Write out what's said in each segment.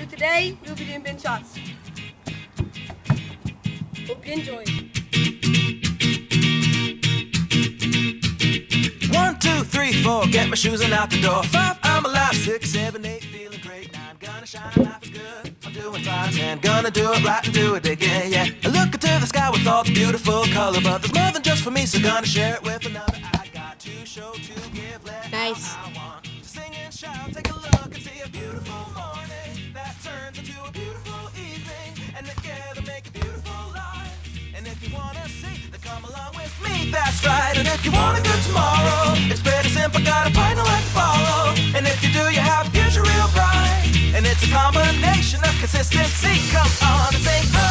So today we'll be doing bin shots. Hope you enjoy. 1, 2, 3, 4, get my shoes and out the door. 5, I'm alive. 6, 7, 8, feeling great. 9, gonna shine, life is good. I'm doing fine. 10, gonna do it right and do it again, yeah. I look into the sky with all the beautiful color, but there's more than just for me, so gonna share it with another. I got to show, to give, let Nice. I want to sing and shout. Take a look and see a beautiful morning that turns into a beautiful evening, and together make a beautiful life. And if you wanna see, then come along with me, that's right. And if you want a good tomorrow, it's pretty simple, got a final life to follow. And if you do, you have a future real bright. And it's a combination of consistency. Come on and sing, oh,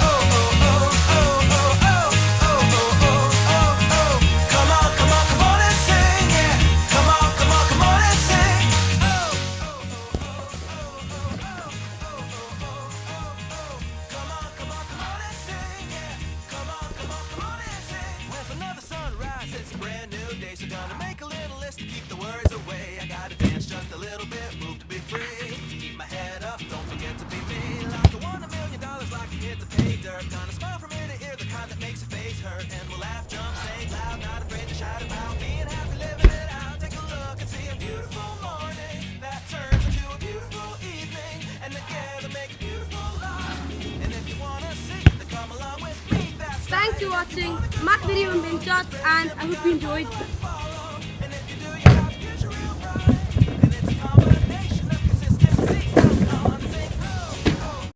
oh, oh, oh, oh, oh, oh, oh, oh, oh, oh, oh. Come on, come on, come on and sing, yeah. Come on, come on, come on and sing. Oh, oh, oh, oh, oh, oh, oh, oh, oh, oh. Come on, come on, come on and sing, yeah. Come on, come on, come on and sing. With another sunrise, it's a brand new day, so gonna make a little list to keep the worries away. I gotta dance just a little bit, move to be free. Keep my head up, don't forget to be me. Like I won $1 million, like a kid to pay dirt. Gonna smile from ear to ear, the kind that makes your face hurt. And we'll laugh, jump, sing loud, not afraid to shout about being happy, living it out. Take a look and see a beautiful morning that turns into a beautiful evening, and together make a beautiful life. And if you wanna see, then come along with me. That's Thanks for watching Mac Video and Bin Shots, and I hope you enjoyed.